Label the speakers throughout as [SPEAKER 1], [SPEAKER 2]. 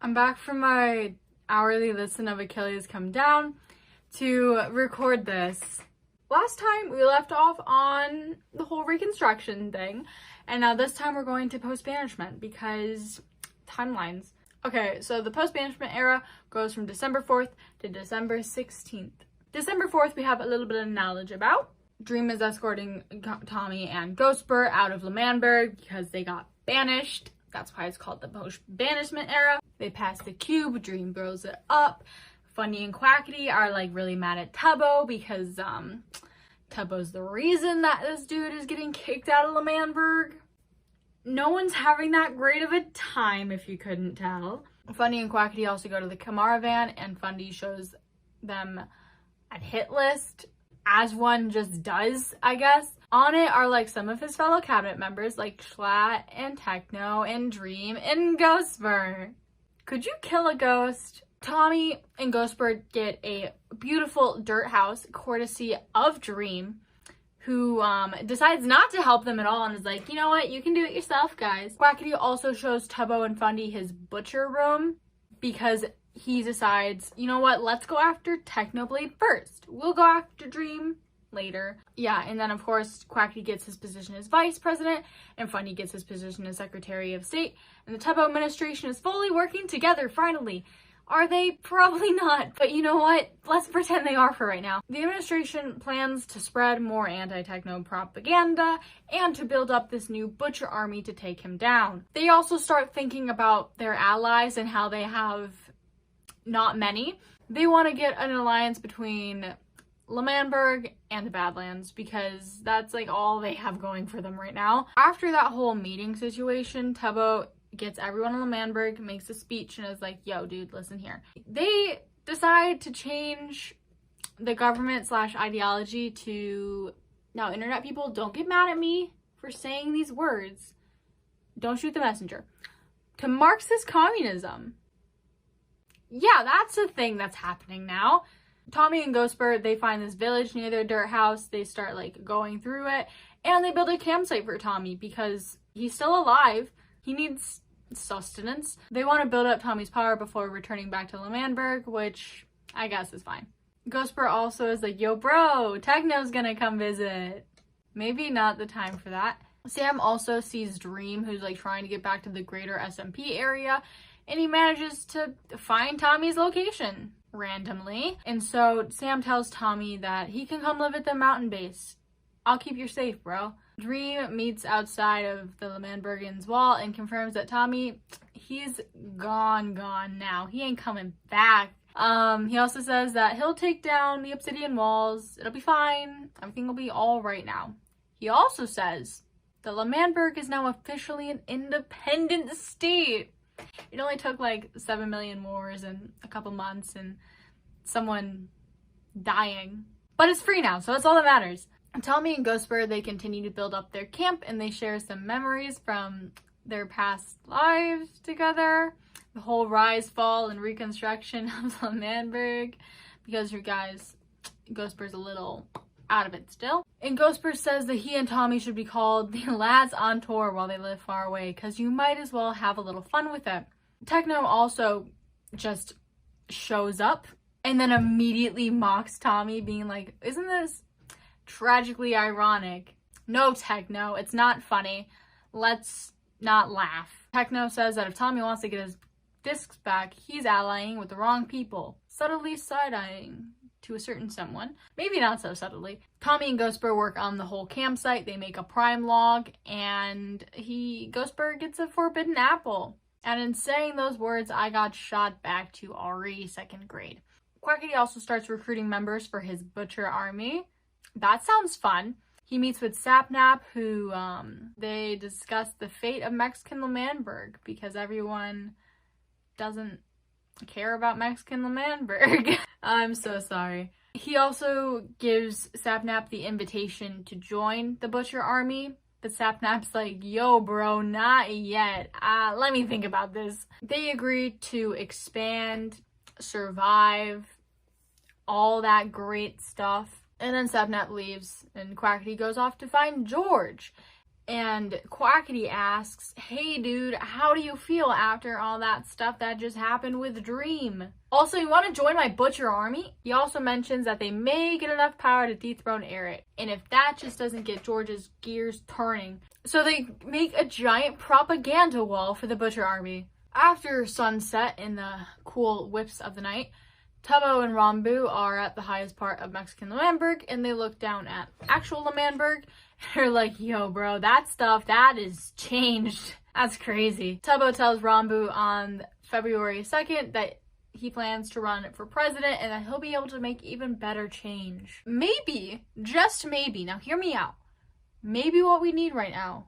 [SPEAKER 1] I'm back from my hourly listen of Achilles Come Down to record this. Last time we left off on the whole Reconstruction thing, and now this time we're going to post-banishment because timelines. Okay, so the post-banishment era goes from December 4th to December 16th. December 4th we have a little bit of knowledge about. Dream is escorting Tommy and Ghostbur out of L'Manberg because they got banished. That's why it's called the post-banishment era. They pass the cube, Dream blows it up. Fundy and Quackity are like really mad at Tubbo because Tubbo's the reason that this dude is getting kicked out of L'Manberg. No one's having that great of a time, if you couldn't tell. Fundy and Quackity also go to the Camaravan, and Fundy shows them a hit list, as one just does, I guess. On it are like some of his fellow cabinet members like Schlatt and Techno and Dream and Ghostbur. Could you kill a ghost? Tommy and Ghostbur get a beautiful dirt house courtesy of Dream, who decides not to help them at all and is like, you know what, you can do it yourself, guys. Quackity also shows Tubbo and Fundy his butcher room because he decides, you know what, let's go after Technoblade first. We'll go after Dream later. Yeah, and then of course Quackity gets his position as vice president and Fundy gets his position as secretary of state, and the Tubbo administration is fully working together finally. Are they? Probably not, but you know what? Let's pretend they are for right now. The administration plans to spread more anti-techno propaganda and to build up this new butcher army to take him down. They also start thinking about their allies and how they have not many. They want to get an alliance between L'Manberg and the Badlands because that's like all they have going for them right now. After that whole meeting situation, Tubbo gets everyone in L'Manberg, makes a speech, and is like, yo, dude, listen here. They decide to change the government / ideology to, now internet people, don't get mad at me for saying these words. Don't shoot the messenger. To Marxist communism. Yeah, that's a thing that's happening now. Tommy and Ghostbur, they find this village near their dirt house. They start like going through it, and they build a campsite for Tommy because he's still alive. He needs sustenance. They want to build up Tommy's power before returning back to L'Manberg, which I guess is fine. Ghostbur also is like, yo bro, Techno's gonna come visit. Maybe not the time for that. Sam also sees Dream, who's like trying to get back to the greater SMP area, and he manages to find Tommy's location randomly. And so Sam tells Tommy that he can come live at the mountain base. I'll keep you safe, bro. Dream meets outside of the L'Manbergians' wall and confirms that Tommy, he's gone now. He ain't coming back. He also says that he'll take down the obsidian walls. It'll be fine. Everything will be all right now. He also says that L'Manberg is now officially an independent state. It only took like 7 million wars and a couple months and someone dying. But it's free now, so that's all that matters. Tommy and Ghostbur, they continue to build up their camp and they share some memories from their past lives together. The whole rise, fall, and reconstruction of L'Manberg. Because you guys, Ghostbur's a little out of it still. And Ghostbur says that he and Tommy should be called the lads on tour while they live far away, because you might as well have a little fun with it. Techno also just shows up and then immediately mocks Tommy, being like, isn't this tragically ironic? No, Techno, it's not funny. Let's not laugh. Techno says that if Tommy wants to get his discs back, he's allying with the wrong people, subtly side-eyeing to a certain someone. Maybe not so subtly. Tommy and Ghostbur work on the whole campsite. They make a prime log, and Ghostbur gets a forbidden apple. And in saying those words, I got shot back to RE 2nd grade. Quackity also starts recruiting members for his butcher army. That sounds fun. He meets with Sapnap, who they discuss the fate of Mexican L'Manberg because everyone doesn't care about Mexican L'Manberg. I'm so sorry. He also gives Sapnap the invitation to join the butcher army, but Sapnap's like, yo bro, not yet. Let me think about this. They agree to expand, survive, all that great stuff. And then Sapnap leaves and Quackity goes off to find George. And Quackity asks, hey dude, how do you feel after all that stuff that just happened with Dream? Also, you want to join my butcher army? He also mentions that they may get enough power to dethrone Eric. And if that just doesn't get George's gears turning. So they make a giant propaganda wall for the butcher army. After sunset in the cool whips of the night, Tubbo and Rambu are at the highest part of Mexican L'Manberg, and they look down at actual L'Manberg. They're like, yo, bro, that stuff, that is changed. That's crazy. Tubbo tells Rambu on February 2nd that he plans to run for president and that he'll be able to make even better change. Maybe, just maybe, now hear me out, maybe what we need right now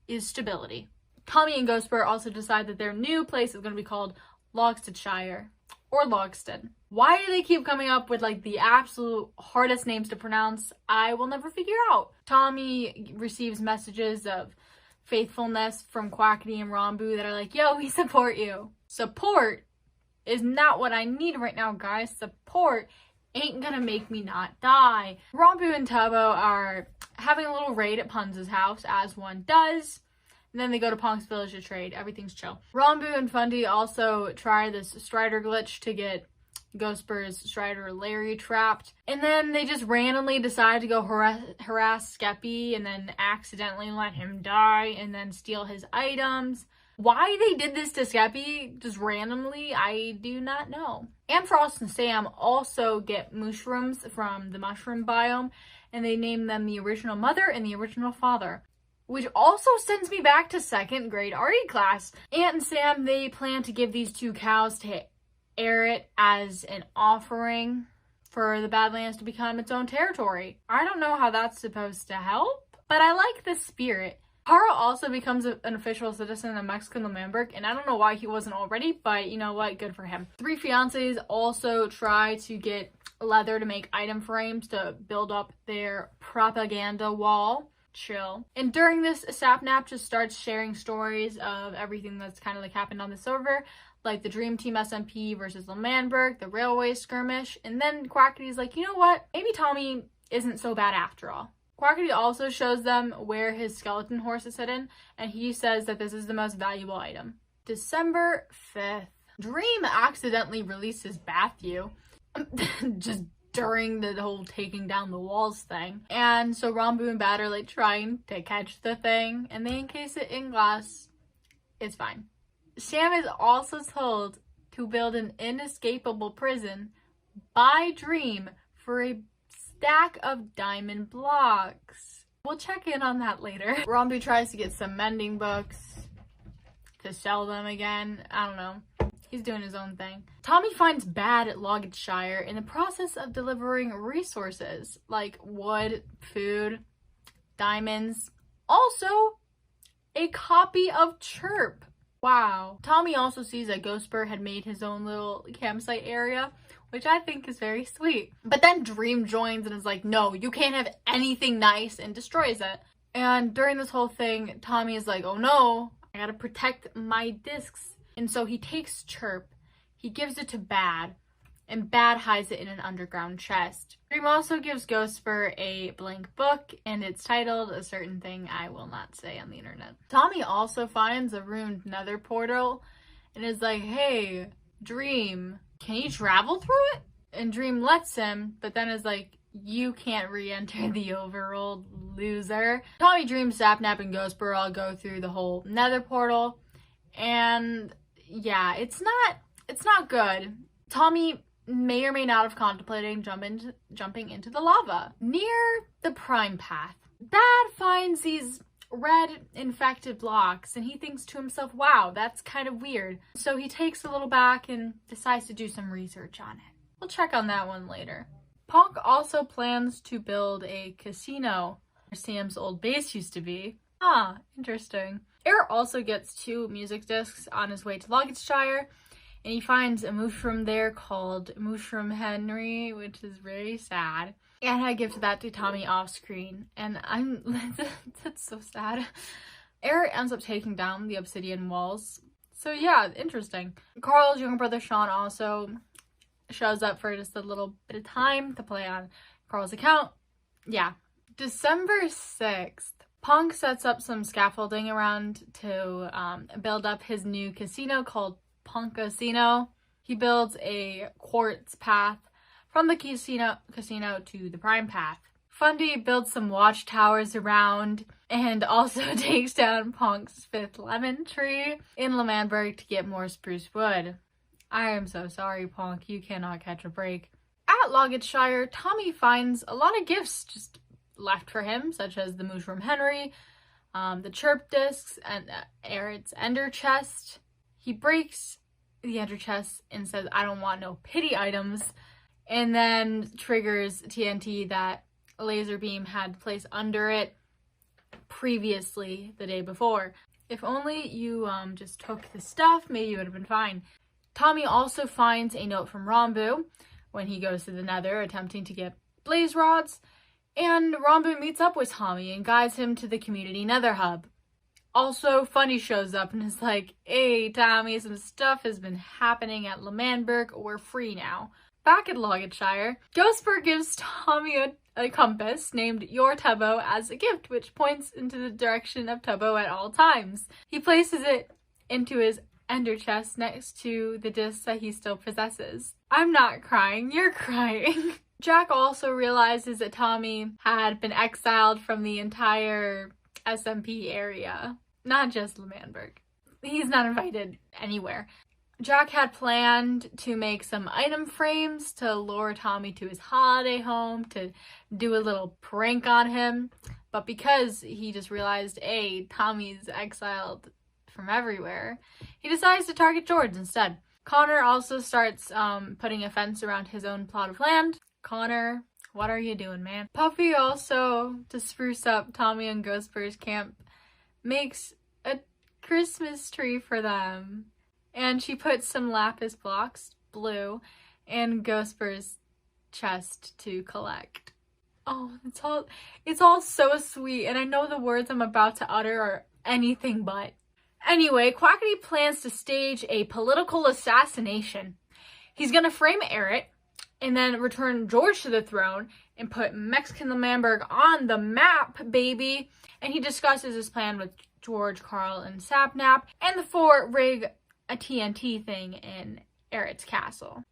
[SPEAKER 1] is stability. Tommy and Ghostbur also decide that their new place is going to be called Logstedshire. Or Logsted. Why do they keep coming up with like the absolute hardest names to pronounce? I will never figure out. Tommy receives messages of faithfulness from Quackity and Rambu that are like, yo, we support you. Support is not what I need right now, guys. Support ain't gonna make me not die. Rambu and Tubbo are having a little raid at Punz's house, as one does. And then they go to Punk's village to trade. Everything's chill. Rambu and Fundy also try this Strider glitch to get Ghostbur's Strider Larry trapped. And then they just randomly decide to go harass Skeppy and then accidentally let him die and then steal his items. Why they did this to Skeppy just randomly, I do not know. And Frost and Sam also get mushrooms from the mushroom biome, and they name them the original mother and the original father. Which also sends me back to 2nd grade RE class. Aunt and Sam, they plan to give these 2 cows to Eret as an offering for the Badlands to become its own territory. I don't know how that's supposed to help, but I like the spirit. Carl also becomes an official citizen of Mexican L'Manberg, and I don't know why he wasn't already, but you know what, good for him. 3 fiancés also try to get leather to make item frames to build up their propaganda wall. Chill. And during this, Sapnap just starts sharing stories of everything that's kind of like happened on the server, like the Dream Team SMP versus L'Manberg, the railway skirmish, and then Quackity's like, you know what, maybe Tommy isn't so bad after all. Quackity also shows them where his skeleton horse is hidden, and he says that this is the most valuable item. December 5th. Dream accidentally releases Bathu. Just during the whole taking down the walls thing. And so Rambu and Bat are like trying to catch the thing, and they encase it in glass. It's fine. Sam is also told to build an inescapable prison by Dream for a stack of diamond blocks. We'll check in on that later. Rambu tries to get some mending books to sell them again. I don't know. He's doing his own thing. Tommy finds Bad at Logstedshire in the process of delivering resources like wood, food, diamonds. Also, a copy of Chirp. Wow. Tommy also sees that Ghostbur had made his own little campsite area, which I think is very sweet. But then Dream joins and is like, no, you can't have anything nice, and destroys it. And during this whole thing, Tommy is like, oh no, I gotta protect my discs. And so he takes Chirp, he gives it to Bad, and Bad hides it in an underground chest. Dream also gives Ghostbur a blank book, and it's titled a certain thing I will not say on the internet. Tommy also finds a ruined nether portal, and is like, hey, Dream, can you travel through it? And Dream lets him, but then is like, you can't re-enter the overworld, loser. Tommy, Dream, Sapnap, and Ghostbur all go through the whole nether portal, and yeah, it's not good. Tommy may or may not have contemplated jumping into the lava. Near the Prime Path, Bad finds these red infected blocks, and he thinks to himself, wow, that's kind of weird. So he takes a little back and decides to do some research on it. We'll check on that one later. Punk also plans to build a casino where Sam's old base used to be. Ah, interesting. Eric also gets 2 music discs on his way to Logstedshire, and he finds a mushroom there called Mushroom Henry, which is very sad. And I give that to Tommy off screen, and that's so sad. Eric ends up taking down the obsidian walls. So yeah, interesting. Carl's younger brother Sean also shows up for just a little bit of time to play on Carl's account. Yeah. December 6th. Punk sets up some scaffolding around to build up his new casino called Punk Casino. He builds a quartz path from the casino to the prime path. Fundy builds some watchtowers around and also takes down Punk's 5th lemon tree in L'Manberg to get more spruce wood. I am so sorry, Punk. You cannot catch a break. At Loggetshire, Tommy finds a lot of gifts just left for him, such as the Mushroom Henry, the Chirp Discs, and Eric's Ender Chest. He breaks the Ender Chest and says, "I don't want no pity items," and then triggers TNT that Laser Beam had placed under it previously the day before. If only you just took the stuff, maybe you would have been fine. Tommy also finds a note from Rambu when he goes to the Nether attempting to get blaze rods, and Rambu meets up with Tommy and guides him to the community Nether hub. Also, Funny shows up and is like, "Hey Tommy, some stuff has been happening at L'Manberg, we're free now." Back at Loggetshire, Ghostbird gives Tommy a compass named Your Tubbo as a gift, which points into the direction of Tubbo at all times. He places it into his Ender chest next to the discs that he still possesses. I'm not crying, you're crying. Jack also realizes that Tommy had been exiled from the entire SMP area, not just L'Manberg. He's not invited anywhere. Jack had planned to make some item frames to lure Tommy to his holiday home to do a little prank on him, but because he just realized, Tommy's exiled from everywhere, he decides to target George instead. Connor also starts putting a fence around his own plot of land. Connor, what are you doing, man? Puffy also, to spruce up Tommy and Ghostbird's camp, makes a Christmas tree for them. And she puts some lapis blocks, blue, in Ghostbird's chest to collect. Oh, it's all so sweet, and I know the words I'm about to utter are anything but. Anyway, Quackity plans to stage a political assassination. He's gonna frame Eric, and then return George to the throne, and put Mexican L'Manberg on the map, baby! And he discusses his plan with George, Carl, and Sapnap, and the 4 rig a TNT thing in Eric's castle.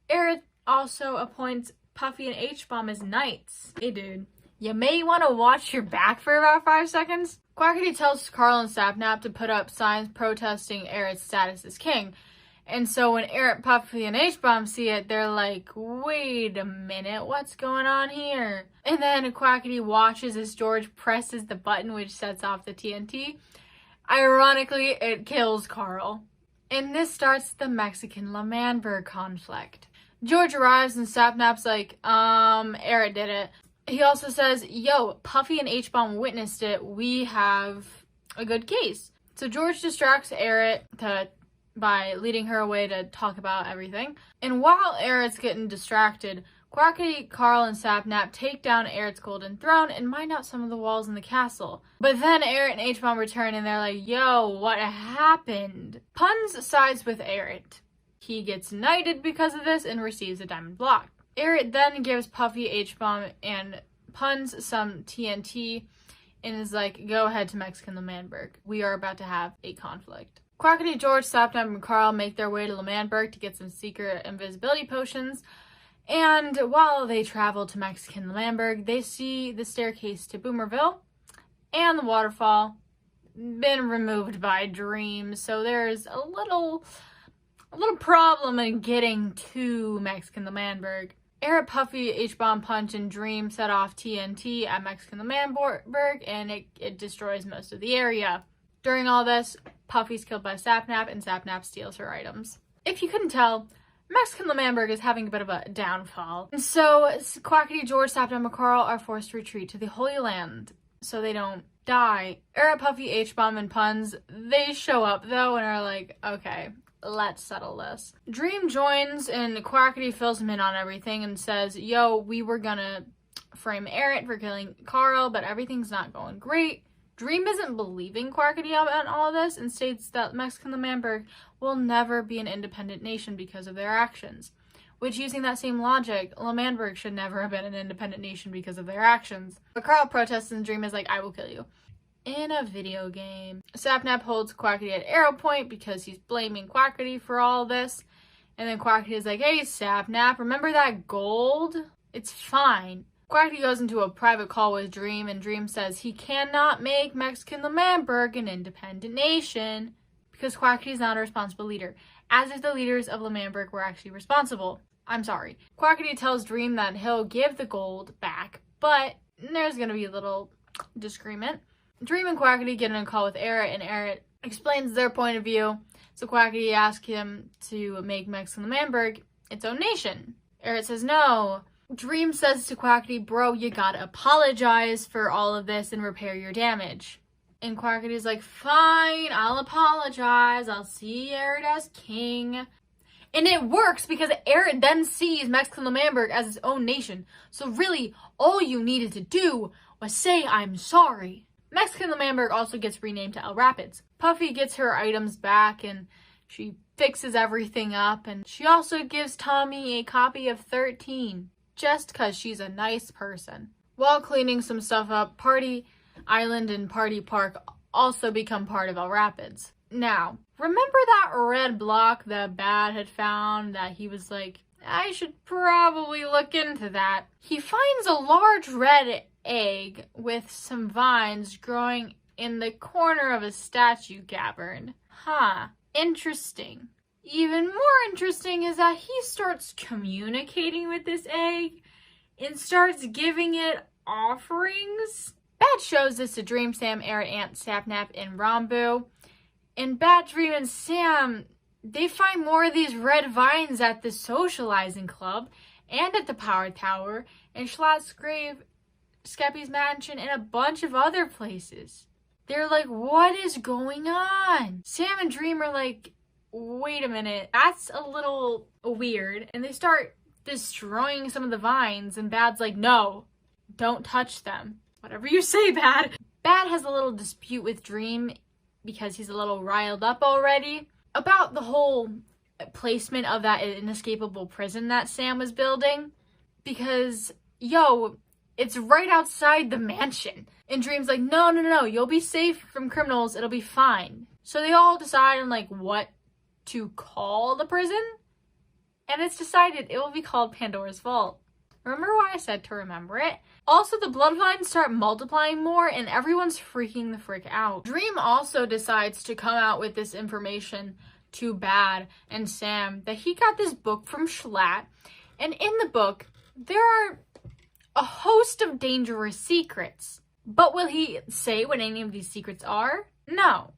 [SPEAKER 1] Eric also appoints Puffy and H-Bomb as knights. Hey dude, you may want to watch your back for about 5 seconds. Quackity tells Carl and Sapnap to put up signs protesting Eric's status as king. And so when Eric, Puffy, and H-Bomb see it, they're like, wait a minute, what's going on here? And then Quackity watches as George presses the button which sets off the TNT. Ironically, it kills Carl. And this starts the Mexican L'Manberg conflict. George arrives and Sapnap's like, Eric did it. He also says, yo, Puffy and H-Bomb witnessed it. We have a good case. So George distracts Eric by leading her away to talk about everything. And while Eric's getting distracted, Quackity, Carl, and Sapnap take down Eric's golden throne and mine out some of the walls in the castle. But then Eric and H-Bomb return and they're like, yo, what happened? Puns sides with Eric. He gets knighted because of this and receives a diamond block. Eric then gives Puffy, H-Bomb, and Puns some TNT and is like, go ahead to Mexican L'Manberg. We are about to have a conflict. Quackity, George, Sapnap, and Carl make their way to L'Manberg to get some secret invisibility potions. And while they travel to Mexican L'Manberg, they see the staircase to Boomerville and the waterfall been removed by Dream. So there's a little problem in getting to Mexican L'Manberg. Eric, Puffy, H-Bomb, Punch, and Dream set off TNT at Mexican L'Manberg, and it destroys most of the area. During all this, Puffy's killed by Sapnap, and Sapnap steals her items. If you couldn't tell, Mexican L'Manberg is having a bit of a downfall. And so, Quackity, George, Sapnap, and Carl are forced to retreat to the Holy Land so they don't die. Eric, Puffy, H-Bomb, and Puns, they show up though and are like, okay, let's settle this. Dream joins and Quackity fills him in on everything and says, yo, we were gonna frame Eric for killing Carl, but everything's not going great. Dream isn't believing Quackity on all of this and states that Mexican L'Manberg will never be an independent nation because of their actions. Which, using that same logic, L'Manberg should never have been an independent nation because of their actions. But Carl protests and Dream is like, I will kill you. in a video game. Sapnap holds Quackity at arrow point because he's blaming Quackity for all this. And then Quackity is like, hey, Sapnap, remember that gold? It's fine. Quackity goes into a private call with Dream, and Dream says he cannot make Mexican Lemamberg an independent nation because Quackity is not a responsible leader, as if the leaders of Lemamberg were actually responsible. I'm sorry. Quackity tells Dream that he'll give the gold back, but there's gonna be a little disagreement. Dream and Quackity get in a call with Eret, and Eret explains their point of view. So Quackity asks him to make Mexican Lemamberg its own nation. Eret says no. Dream says to Quackity, bro, you gotta apologize for all of this and repair your damage. And Quackity's like, fine, I'll apologize. I'll see Eret as king. And it works because Eret then sees Mexican Lemamberg as its own nation. So really, all you needed to do was say, I'm sorry. Mexican Lemamberg also gets renamed to El Rapids. Puffy gets her items back and she fixes everything up. And she also gives Tommy a copy of 13. Just because she's a nice person. While cleaning some stuff up, Party Island and Party Park also become part of El Rapids. Now, remember that red block that Bad had found that he was like, I should probably look into that. He finds a large red egg with some vines growing in the corner of a statue cavern. Huh, interesting. Even more interesting is that he starts communicating with this egg and starts giving it offerings. Bad shows this to Dream, Sam, Eret, Ant, Sapnap, and Rambo. And Bad, Dream, and Sam, they find more of these red vines at the socializing club and at the power tower and Schlatt's grave, Skeppy's mansion, and a bunch of other places. They're like, what is going on? Sam and Dream are like, wait a minute, that's a little weird. And they start destroying some of the vines, and Bad's like, no, don't touch them. Whatever you say, Bad. Bad has a little dispute with Dream because he's a little riled up already about the whole placement of that inescapable prison that Sam was building. Because, yo, it's right outside the mansion. And Dream's like, no, you'll be safe from criminals, it'll be fine. So they all decide on, like, what to call the prison, and it's decided it will be called Pandora's Vault. Remember why I said to remember it? Also, the bloodlines start multiplying more, and everyone's freaking the frick out. Dream also decides to come out with this information to Bad and Sam that he got this book from Schlatt, and in the book, there are a host of dangerous secrets. But will he say what any of these secrets are? No.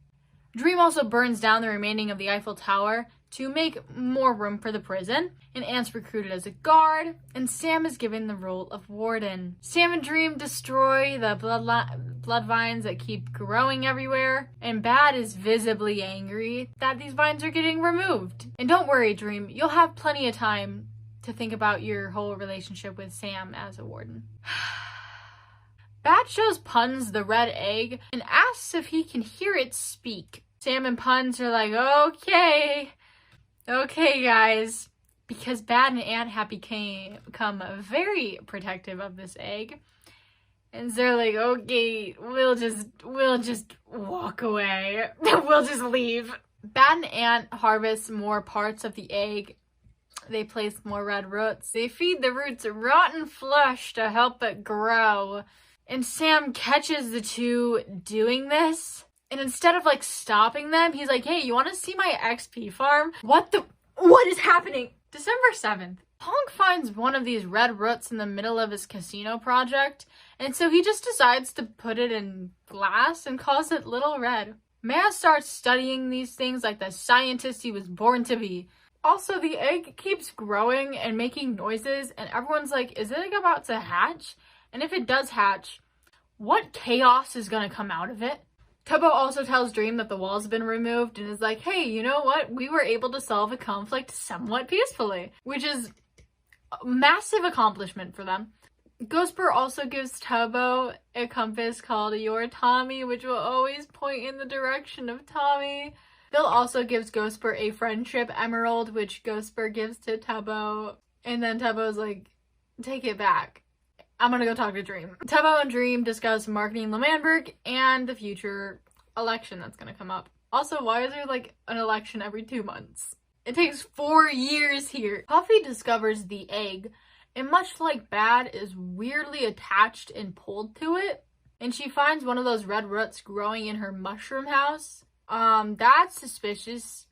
[SPEAKER 1] Dream also burns down the remaining of the Eiffel Tower to make more room for the prison, and Ant's recruited as a guard, and Sam is given the role of warden. Sam and Dream destroy the blood vines that keep growing everywhere, and Bad is visibly angry that these vines are getting removed. And don't worry, Dream, you'll have plenty of time to think about your whole relationship with Sam as a warden. Bad shows Puns the red egg and asks if he can hear it speak. Sam and Puns are like, okay guys, because Bad and Ant have become very protective of this egg. And they're like, okay, we'll just walk away. We'll just leave. Bad and Ant harvest more parts of the egg. They place more red roots. They feed the roots rotten flesh to help it grow. And Sam catches the two doing this. And instead of, like, stopping them, he's like, hey, you want to see my XP farm? What is happening? December 7th. Honk finds one of these red roots in the middle of his casino project. And so he just decides to put it in glass and calls it Little Red. Maya starts studying these things like the scientist he was born to be. Also, the egg keeps growing and making noises. And everyone's like, is it, like, about to hatch? And if it does hatch, what chaos is going to come out of it? Tubbo also tells Dream that the walls have been removed and is like, hey, you know what? We were able to solve a conflict somewhat peacefully, which is a massive accomplishment for them. Ghostbur also gives Tubbo a compass called Your Tommy, which will always point in the direction of Tommy. Bill also gives Ghostbur a friendship emerald, which Ghostbur gives to Tubbo. And then Tubbo's like, take it back. I'm gonna go talk to Dream. Tubbo and Dream discuss marketing L'Manberg and the future election that's gonna come up. Also, why is there like an election every 2 months? It takes 4 years here. Puffy discovers the egg, and much like Bad, is weirdly attached and pulled to it. And she finds one of those red roots growing in her mushroom house. That's suspicious.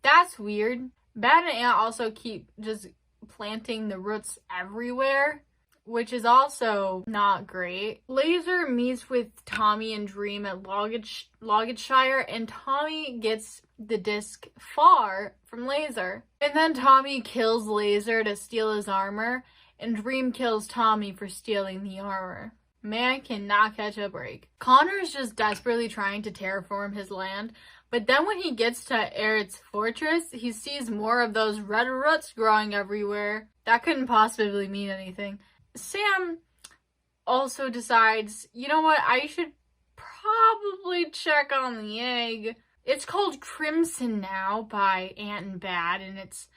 [SPEAKER 1] That's weird. Bad and Ant also keep just planting the roots everywhere, which is also not great. Laser meets with Tommy and Dream at Loggitshire, and Tommy gets the disc far from Laser. And then Tommy kills Laser to steal his armor, and Dream kills Tommy for stealing the armor. Man cannot catch a break. Connor's just desperately trying to terraform his land, but then when he gets to Aerith's fortress, he sees more of those red roots growing everywhere. That couldn't possibly mean anything. Sam also decides, you know what, I should probably check on the egg. It's called Crimson now by Ant and Bad, and it's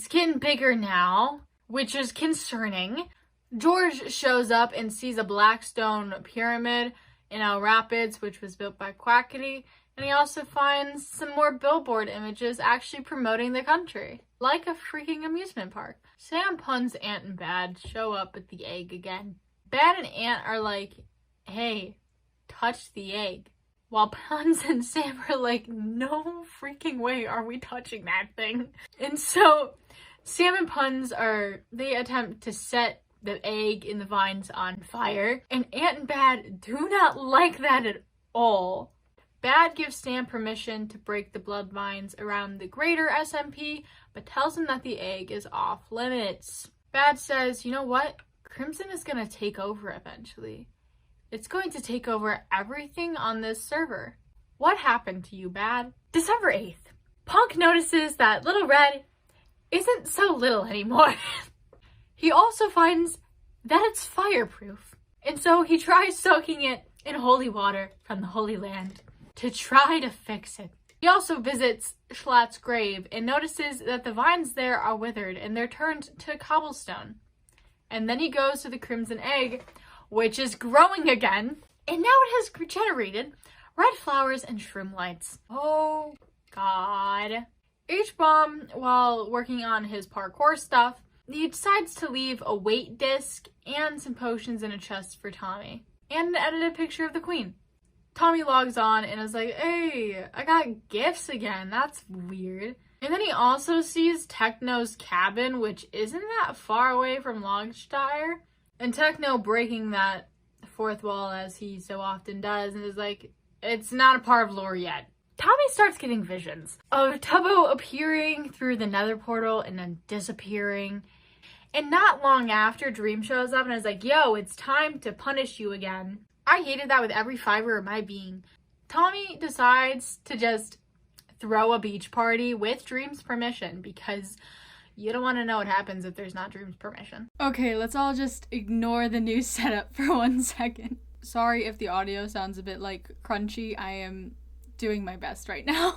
[SPEAKER 1] getting bigger now, which is concerning. George shows up and sees a black stone pyramid in El Rapids, which was built by Quackity, and he also finds some more billboard images actually promoting the country, like a freaking amusement park. Sam, Puns, Ant, and Bad show up at the egg again. Bad and Ant are like, hey, touch the egg. While Puns and Sam are like, no freaking way are we touching that thing. And so Sam and Puns they attempt to set the egg in the vines on fire, and Ant and Bad do not like that at all. Bad gives Sam permission to break the blood vines around the greater SMP, but tells him that the egg is off limits. Bad says, you know what? Crimson is gonna take over eventually. It's going to take over everything on this server. What happened to you, Bad? December 8th. Punk notices that Little Red isn't so little anymore. He also finds that it's fireproof, and so he tries soaking it in holy water from the Holy Land to try to fix it. He also visits Schlatt's grave and notices that the vines there are withered and they're turned to cobblestone. And then he goes to the Crimson Egg, which is growing again, and now it has regenerated red flowers and shroom lights. Oh god. H-Bomb, while working on his parkour stuff, he decides to leave a weight disc and some potions in a chest for Tommy, and an edited picture of the Queen. Tommy logs on and is like, hey, I got gifts again, that's weird. And then he also sees Techno's cabin, which isn't that far away from Loggitshire, and Techno breaking that fourth wall as he so often does, and is like, it's not a part of lore yet. Tommy starts getting visions of Tubbo appearing through the nether portal and then disappearing. And not long after, Dream shows up and is like, yo, it's time to punish you again. I hated that with every fiber of my being. Tommy decides to just throw a beach party with Dream's permission, because you don't want to know what happens if there's not Dream's permission. Okay, let's all just ignore the new setup for 1 second. Sorry if the audio sounds a bit like crunchy. I am doing my best right now.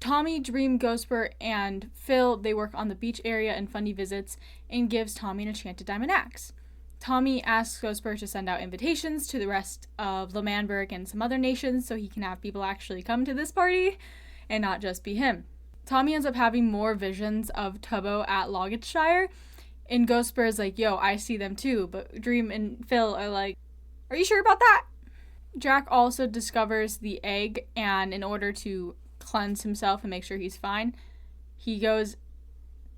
[SPEAKER 1] Tommy, Dream, Ghostbur, and Phil, they work on the beach area and Fundy visits and gives Tommy an enchanted diamond axe. Tommy asks Ghostbur to send out invitations to the rest of L'Manberg and some other nations so he can have people actually come to this party and not just be him. Tommy ends up having more visions of Tubbo at Loggitshire, and Ghostbur is like, yo, I see them too, but Dream and Phil are like, are you sure about that? Jack also discovers the egg, and in order to cleanse himself and make sure he's fine, he goes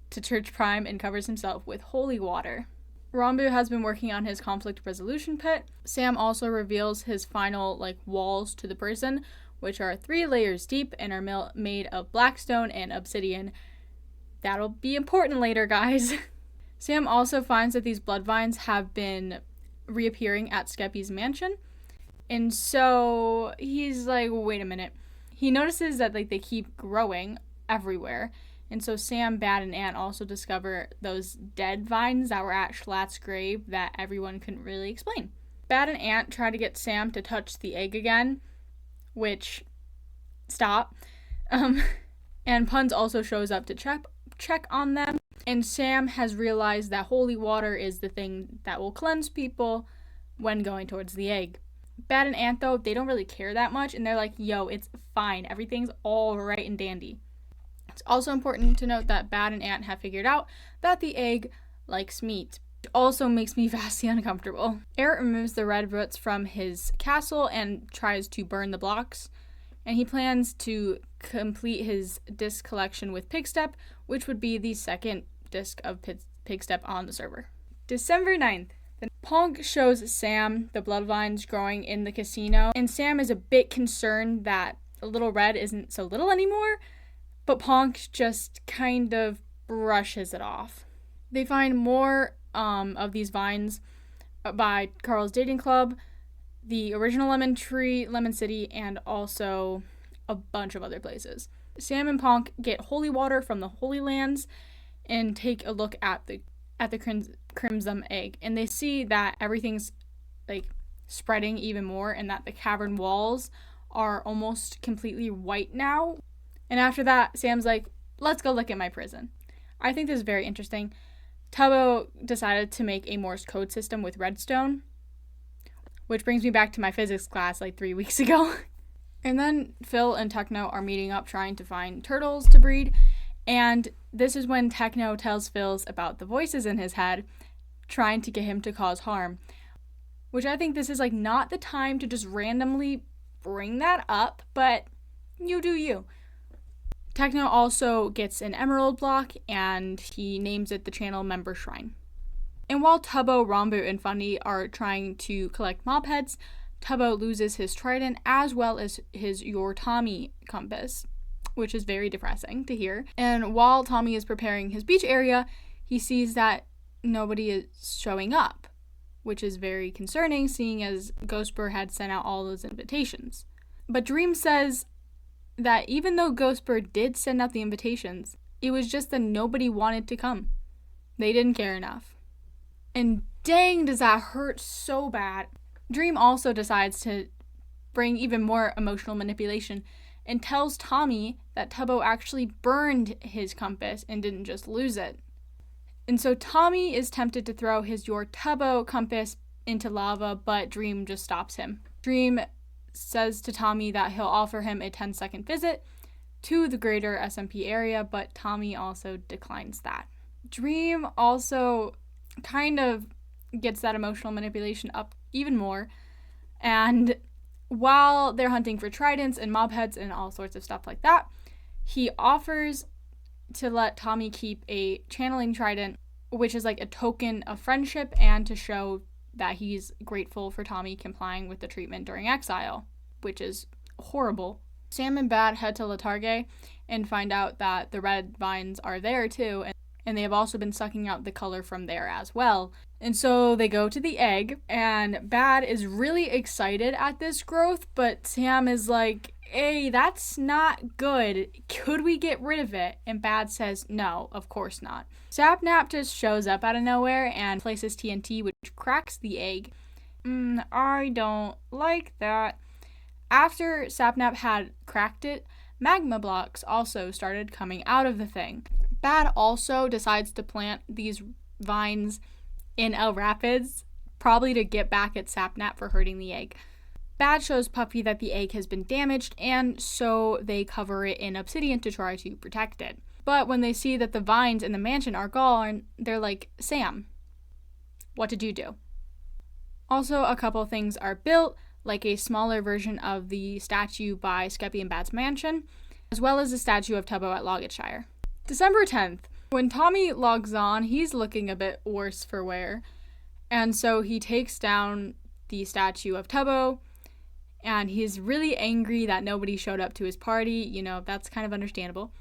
[SPEAKER 1] to Church Prime and covers himself with holy water. Rambu has been working on his conflict resolution pit. Sam also reveals his final walls to the prison, which are 3 layers deep and are made of blackstone and obsidian. That'll be important later, guys. Sam also finds that these blood vines have been reappearing at Skeppy's mansion, and so he's like, wait a minute. He notices that they keep growing everywhere, and so Sam, Bad, and Ant also discover those dead vines that were at Schlatt's grave that everyone couldn't really explain. Bad and Ant try to get Sam to touch the egg again, which, stop. And Puns also shows up to check on them, And Sam has realized that holy water is the thing that will cleanse people when going towards the egg. Bad and Ant, though, they don't really care that much, and they're like, yo, it's fine. Everything's all right and dandy. It's also important to note that Bad and Ant have figured out that the egg likes meat. It also makes me vastly uncomfortable. Eric removes the red roots from his castle and tries to burn the blocks, and he plans to complete his disc collection with Pigstep, which would be the second disc of Pigstep on the server. December 9th. Ponk shows Sam the blood vines growing in the casino, and Sam is a bit concerned that Little Red isn't so little anymore, but Ponk just kind of brushes it off. They find more of these vines by Carl's Dating Club, the original Lemon Tree, Lemon City, and also a bunch of other places. Sam and Ponk get holy water from the Holy Lands and take a look at the Crimson egg, and they see that everything's like spreading even more and that the cavern walls are almost completely white now. And after that, Sam's like, let's go look at my prison. I think this is very interesting. Tubbo decided to make a Morse code system with redstone, which brings me back to my physics class like 3 weeks ago. And then Phil and Techno are meeting up trying to find turtles to breed, and this is when Techno tells Phil about the voices in his head trying to get him to cause harm, which I think this is like not the time to just randomly bring that up, but you do you. Techno also gets an emerald block, and he names it the channel member shrine. And while Tubbo, Rombu, and Funny are trying to collect mob heads, Tubbo loses his trident as well as his Your Tommy compass, which is very depressing to hear. And while Tommy is preparing his beach area, he sees that nobody is showing up, which is very concerning, seeing as Ghostbur had sent out all those invitations. But Dream says that even though Ghostbur did send out the invitations, it was just that nobody wanted to come. They didn't care enough. And dang, does that hurt so bad. Dream also decides to bring even more emotional manipulation and tells Tommy that Tubbo actually burned his compass and didn't just lose it. And so Tommy is tempted to throw his Your Tubbo compass into lava, but Dream just stops him. Dream says to Tommy that he'll offer him a 10-second visit to the greater SMP area, but Tommy also declines that. Dream also kind of gets that emotional manipulation up even more, and while they're hunting for tridents and mob heads and all sorts of stuff like that, he offers to let Tommy keep a channeling trident, which is like a token of friendship and to show that he's grateful for Tommy complying with the treatment during exile, which is horrible. Sam and Bad head to Letarge and find out that the red vines are there too, and they have also been sucking out the color from there as well. And so they go to the egg, and Bad is really excited at this growth, but Sam is like, hey, that's not good. Could we get rid of it? And Bad says, no, of course not. Sapnap just shows up out of nowhere and places TNT, which cracks the egg. I don't like that. After Sapnap had cracked it, magma blocks also started coming out of the thing. Bad also decides to plant these vines in El Rapids, probably to get back at Sapnap for hurting the egg. Bad shows Puffy that the egg has been damaged, and so they cover it in obsidian to try to protect it. But when they see that the vines in the mansion are gone, they're like, Sam, what did you do? Also, a couple things are built, like a smaller version of the statue by Skeppy and Bad's mansion, as well as a statue of Tubbo at Loggetshire. December 10th. When Tommy logs on, he's looking a bit worse for wear, and so he takes down the statue of Tubbo, and he's really angry that nobody showed up to his party. You know, that's kind of understandable.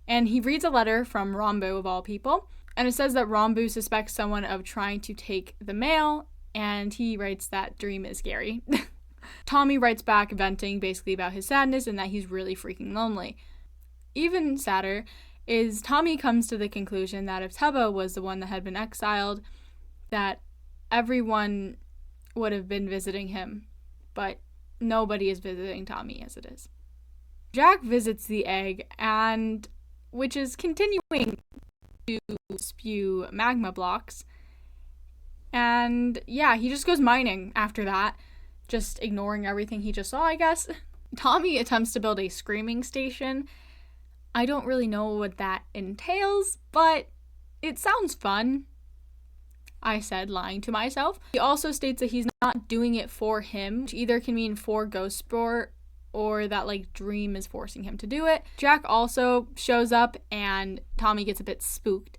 [SPEAKER 1] And he reads a letter from Rombu, of all people, and it says that Rombu suspects someone of trying to take the mail, and he writes that Dream is scary. Tommy writes back venting basically about his sadness and that he's really freaking lonely. Even sadder is Tommy comes to the conclusion that if Tubbo was the one that had been exiled, that everyone would have been visiting him, but nobody is visiting Tommy as it is. Jack visits the egg, and which is continuing to spew magma blocks. And yeah, he just goes mining after that, just ignoring everything he just saw, I guess. Tommy attempts to build a screaming station. I don't really know what that entails, but it sounds fun, I said, lying to myself. He also states that he's not doing it for him, which either can mean for Ghost Sport or that, like, Dream is forcing him to do it. Jack also shows up, and Tommy gets a bit spooked,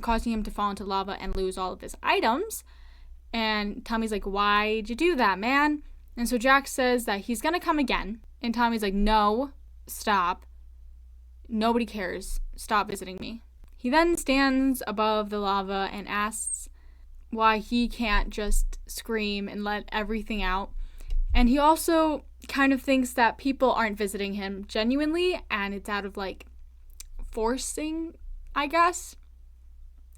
[SPEAKER 1] causing him to fall into lava and lose all of his items. And Tommy's like, why'd you do that, man? And so Jack says that he's gonna come again. And Tommy's like, no, stop. Nobody cares. Stop visiting me. He then stands above the lava and asks why he can't just scream and let everything out. And he also kind of thinks that people aren't visiting him genuinely, and it's out of, like, forcing, I guess.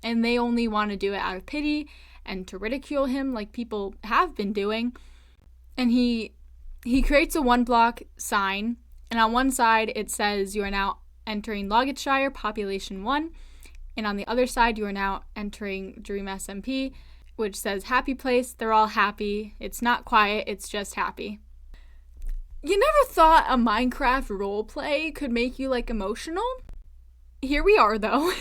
[SPEAKER 1] And they only want to do it out of pity and to ridicule him, like people have been doing. And he creates a 1-block sign, and on one side it says, you are now entering Loggetshire, population 1. And on the other side, you are now entering Dream SMP, which says happy place. They're all happy. It's not quiet, it's just happy. You never thought a Minecraft roleplay could make you, like, emotional? Here we are, though.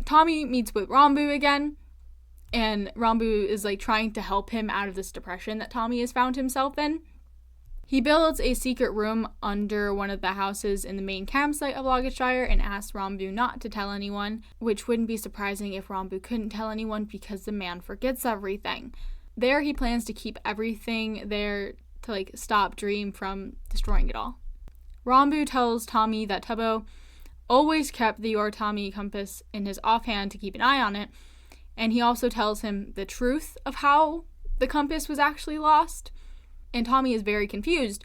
[SPEAKER 1] Tommy meets with Rambu again, and Rambu is, like, trying to help him out of this depression that Tommy has found himself in. He builds a secret room under one of the houses in the main campsite of Loggetshire and asks Rambu not to tell anyone, which wouldn't be surprising if Rambu couldn't tell anyone because the man forgets everything. There he plans to keep everything there to, like, stop Dream from destroying it all. Rambu tells Tommy that Tubbo always kept the Tommy compass in his offhand to keep an eye on it, and he also tells him the truth of how the compass was actually lost. And Tommy is very confused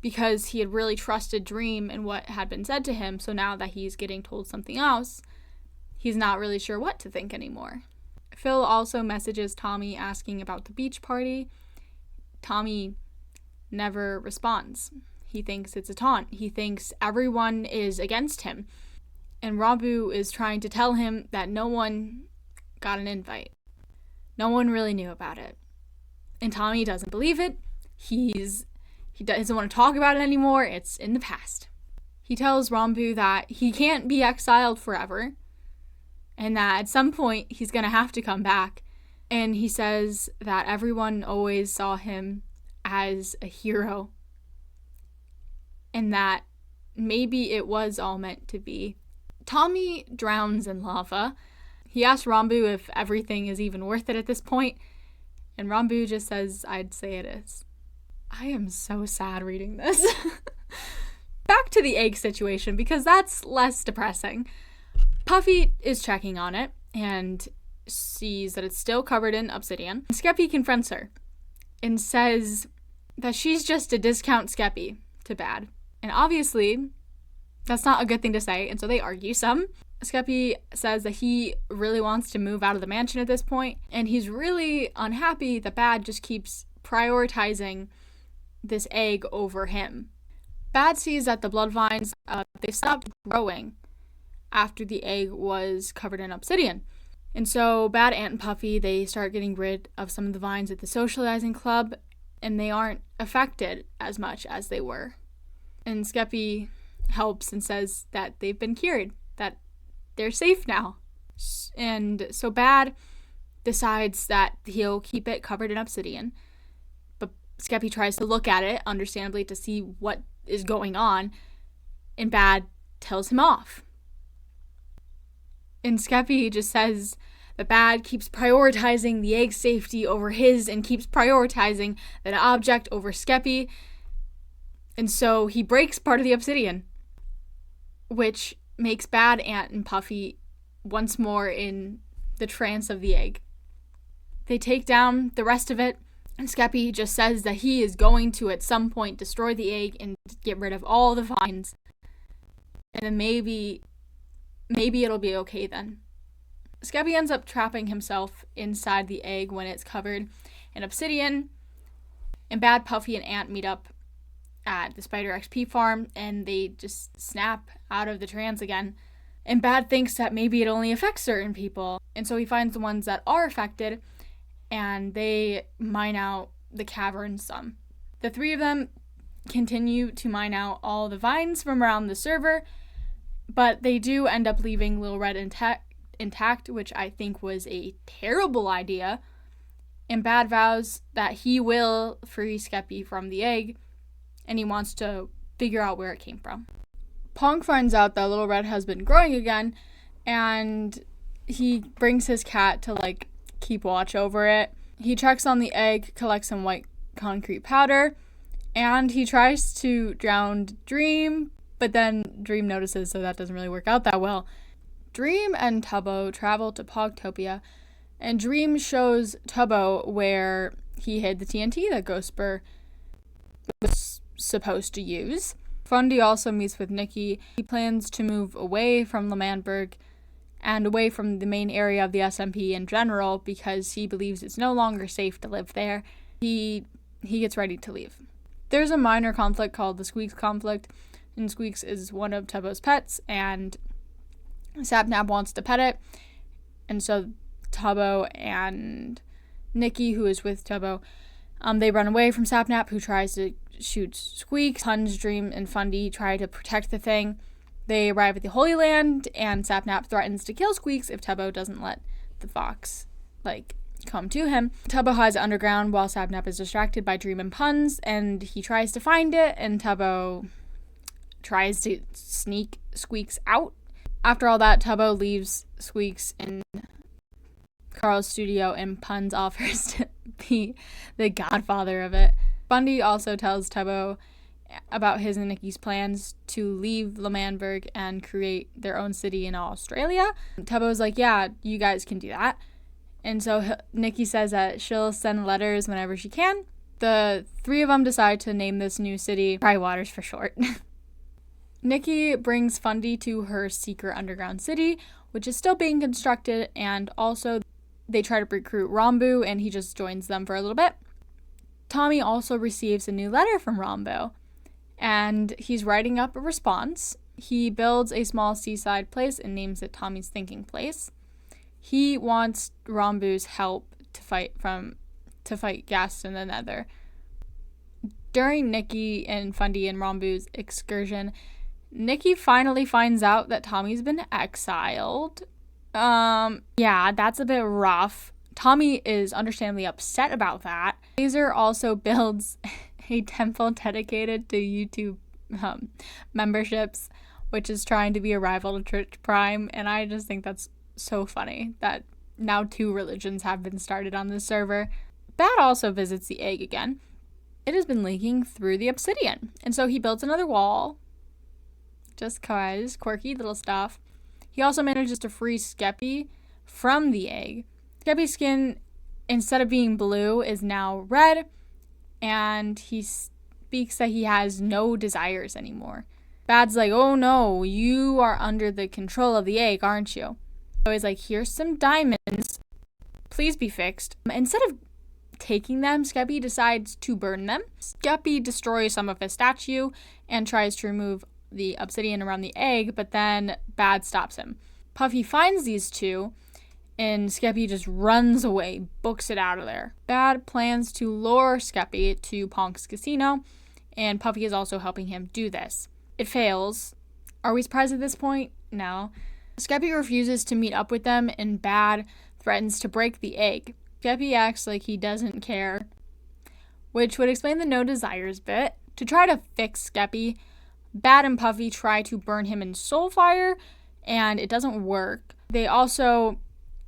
[SPEAKER 1] because he had really trusted Dream and what had been said to him, so now that he's getting told something else, he's not really sure what to think anymore. Phil also messages Tommy asking about the beach party. Tommy never responds. He thinks it's a taunt. He thinks everyone is against him. And Rambu is trying to tell him that no one got an invite. No one really knew about it. And Tommy doesn't believe it. He doesn't want to talk about it anymore. It's in the past. He tells Rambu that he can't be exiled forever and that at some point he's going to have to come back. And he says that everyone always saw him as a hero and that maybe it was all meant to be. Tommy drowns in lava. He asks Rambu if everything is even worth it at this point, and Rambu just says, I'd say it is. I am so sad reading this. Back to the egg situation, because that's less depressing. Puffy is checking on it and sees that it's still covered in obsidian. Skeppy confronts her and says that she's just a discount Skeppy to Bad. And obviously, that's not a good thing to say, and so they argue some. Skeppy says that he really wants to move out of the mansion at this point, and he's really unhappy that Bad just keeps prioritizing this egg over him. Bad sees that the blood vines, they stopped growing after the egg was covered in obsidian. And so Bad, Ant, and Puffy, they start getting rid of some of the vines at the socializing club, and they aren't affected as much as they were. And Skeppy helps and says that they've been cured, that they're safe now. And so Bad decides that he'll keep it covered in obsidian. Skeppy tries to look at it, understandably, to see what is going on, and Bad tells him off. And Skeppy just says that Bad keeps prioritizing the egg's safety over his and keeps prioritizing that object over Skeppy, and so he breaks part of the obsidian, which makes Bad, Ant, and Puffy once more in the trance of the egg. They take down the rest of it, and Skeppy just says that he is going to, at some point, destroy the egg and get rid of all the vines. And then maybe it'll be okay then. Skeppy ends up trapping himself inside the egg when it's covered in obsidian. And Bad, Puffy, and Ant meet up at the Spider XP farm, and they just snap out of the trance again. And Bad thinks that maybe it only affects certain people. And so he finds the ones that are affected, and they mine out the cavern some. The three of them continue to mine out all the vines from around the server, but they do end up leaving Little Red intact, which I think was a terrible idea. And Bad vows that he will free Skeppy from the egg, and he wants to figure out where it came from. Pong finds out that Little Red has been growing again, and he brings his cat to, keep watch over it. He checks on the egg, collects some white concrete powder, and he tries to drown Dream, but then Dream notices, so that doesn't really work out that well. Dream and Tubbo travel to Pogtopia, and Dream shows Tubbo where he hid the TNT that Ghostbur was supposed to use. Fundy also meets with Nikki. He plans to move away from L'Manberg and away from the main area of the SMP in general because he believes it's no longer safe to live there. He gets ready to leave. There's a minor conflict called the Squeaks conflict, and Squeaks is one of Tubbo's pets, and Sapnap wants to pet it, and so Tubbo and Nikki, who is with Tubbo, they run away from Sapnap, who tries to shoot Squeaks. Pun's Dream and Fundy try to protect the thing. They arrive at the Holy Land, and Sapnap threatens to kill Squeaks if Tubbo doesn't let the fox, come to him. Tubbo hides underground while Sapnap is distracted by Dream and Puns, and he tries to find it, and Tubbo tries to sneak Squeaks out. After all that, Tubbo leaves Squeaks in Carl's studio, and Puns offers to be the godfather of it. Fundy also tells Tubbo about his and Nikki's plans to leave L'Manberg and create their own city in Australia. Tubbo's like, yeah, you guys can do that. And so Nikki says that she'll send letters whenever she can. The three of them decide to name this new city Brightwaters for short. Nikki brings Fundy to her secret underground city, which is still being constructed, and also they try to recruit Rombu, and he just joins them for a little bit. Tommy also receives a new letter from Rombu, and he's writing up a response. He builds a small seaside place and names it Tommy's Thinking Place. He wants Rombu's help to fight Ghast in the Nether. During Nikki and Fundy and Rombu's excursion, Nikki finally finds out that Tommy's been exiled. Yeah, that's a bit rough. Tommy is understandably upset about that. Laser also builds a temple dedicated to YouTube memberships, which is trying to be a rival to Church Prime, and I just think that's so funny that now 2 religions have been started on this server. Bad also visits the egg again. It has been leaking through the obsidian, and so he builds another wall, just cause, quirky little stuff. He also manages to free Skeppy from the egg. Skeppy's skin, instead of being blue, is now red, and he speaks that he has no desires anymore. Bad's like, oh no, you are under the control of the egg, aren't you? So he's like, here's some diamonds, please be fixed. Instead of taking them, Skeppy decides to burn them. Skeppy destroys some of his statue and tries to remove the obsidian around the egg, but then Bad stops him. Puffy finds these two, and Skeppy just runs away, books it out of there. Bad plans to lure Skeppy to Ponk's casino, and Puffy is also helping him do this. It fails. Are we surprised at this point? No. Skeppy refuses to meet up with them, and Bad threatens to break the egg. Skeppy acts like he doesn't care, which would explain the no desires bit. To try to fix Skeppy, Bad and Puffy try to burn him in Soulfire, and it doesn't work. They also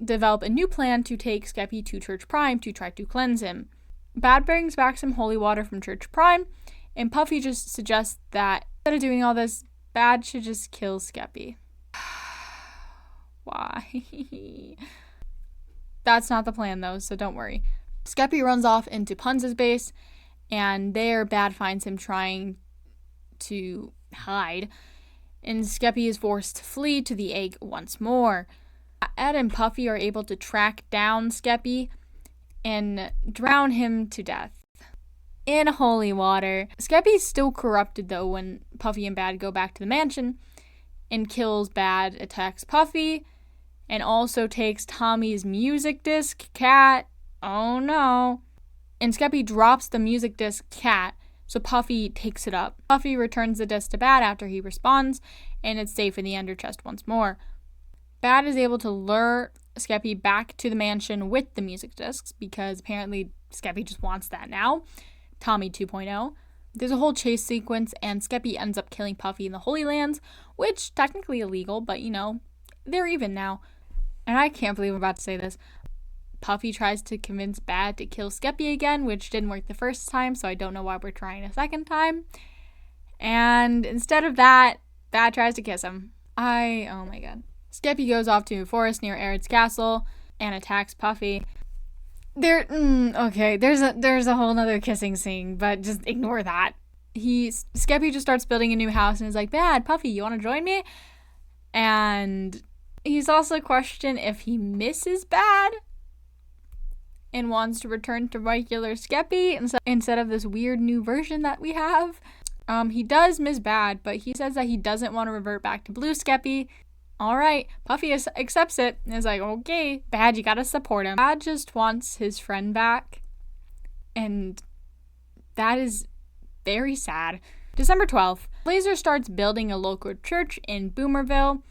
[SPEAKER 1] develop a new plan to take Skeppy to Church Prime to try to cleanse him. Bad brings back some holy water from Church Prime, and Puffy just suggests that instead of doing all this, Bad should just kill Skeppy. Why? That's not the plan though, so don't worry. Skeppy runs off into Punz's base, and there Bad finds him trying to hide, and Skeppy is forced to flee to the egg once more. Ed and Puffy are able to track down Skeppy and drown him to death in holy water. Skeppy's still corrupted though when Puffy and Bad go back to the mansion, and kills Bad, attacks Puffy, and also takes Tommy's music disc, Cat. Oh no. And Skeppy drops the music disc, Cat, so Puffy takes it up. Puffy returns the disc to Bad after he responds, and it's safe in the underchest once more. Bad is able to lure Skeppy back to the mansion with the music discs, because apparently Skeppy just wants that now. Tommy 2.0. There's a whole chase sequence, and Skeppy ends up killing Puffy in the Holy Lands, which technically illegal, but they're even now. And I can't believe I'm about to say this. Puffy tries to convince Bad to kill Skeppy again, which didn't work the first time, so I don't know why we're trying a second time. And instead of that, Bad tries to kiss him. Oh my god. Skeppy goes off to a forest near Aerith's castle and attacks Puffy. There's a whole nother kissing scene, but just ignore that. Skeppy just starts building a new house and is like, Bad, Puffy, you want to join me? And he's also questioned if he misses Bad and wants to return to regular Skeppy instead of this weird new version that we have. He does miss Bad, but he says that he doesn't want to revert back to Blue Skeppy. Alright, Puffy accepts it and is like, okay, Bad, you gotta support him. Bad just wants his friend back, and that is very sad. December 12th, Blazer starts building a local church in Boomerville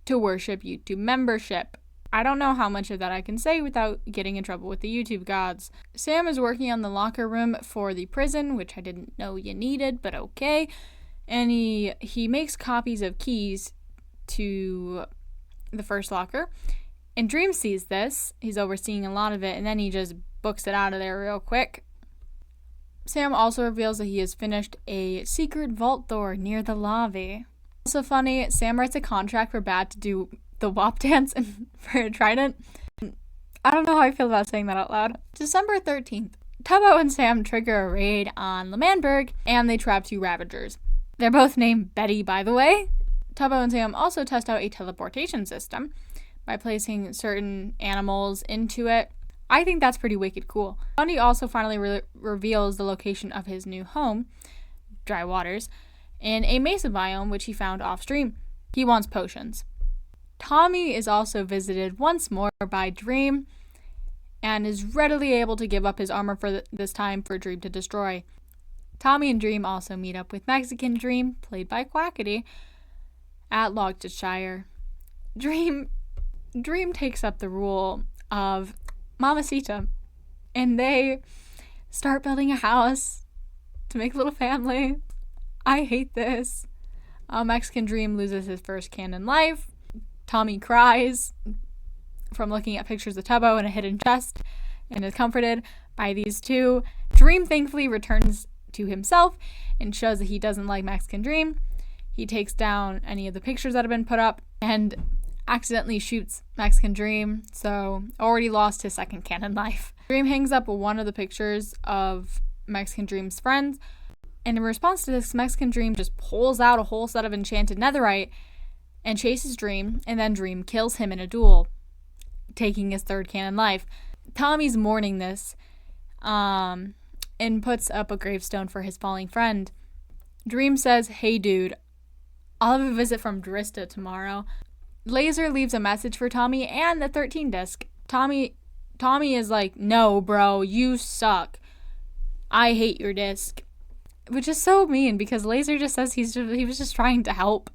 [SPEAKER 1] to worship YouTube membership. I don't know how much of that I can say without getting in trouble with the YouTube gods. Sam is working on the locker room for the prison, which I didn't know you needed, but okay. And he makes copies of keys to the first locker. And Dream sees this. He's overseeing a lot of it, and then he just books it out of there real quick. Sam also reveals that he has finished a secret vault door near the lobby. Also funny, Sam writes a contract for Bad to do the WAP dance and for a trident. I don't know how I feel about saying that out loud. December 13th. Tubbo and Sam trigger a raid on L'Manberg, and they trap 2 Ravagers. They're both named Betty, by the way. Tubbo and Sam also test out a teleportation system by placing certain animals into it. I think that's pretty wicked cool. Bundy also finally reveals the location of his new home, Dry Waters, in a mesa biome which he found off stream. He wants potions. Tommy is also visited once more by Dream and is readily able to give up his armor for this time for Dream to destroy. Tommy and Dream also meet up with Mexican Dream, played by Quackity, at Logdenshire. Dream takes up the role of Mamacita, and they start building a house to make a little family. I hate this. Mexican Dream loses his first canon life. Tommy cries from looking at pictures of Tubbo in a hidden chest and is comforted by these two. Dream thankfully returns to himself and shows that he doesn't like Mexican Dream. He takes down any of the pictures that have been put up and accidentally shoots Mexican Dream, so already lost his second canon life. Dream hangs up one of the pictures of Mexican Dream's friends, and in response to this, Mexican Dream just pulls out a whole set of enchanted netherite and chases Dream, and then Dream kills him in a duel, taking his third canon life. Tommy's mourning this, and puts up a gravestone for his falling friend. Dream says, hey dude, I'll have a visit from Drista tomorrow. Laser leaves a message for Tommy and the 13 disc. Tommy is like, no bro, you suck. I hate your disc. Which is so mean because Laser just says he was just trying to help.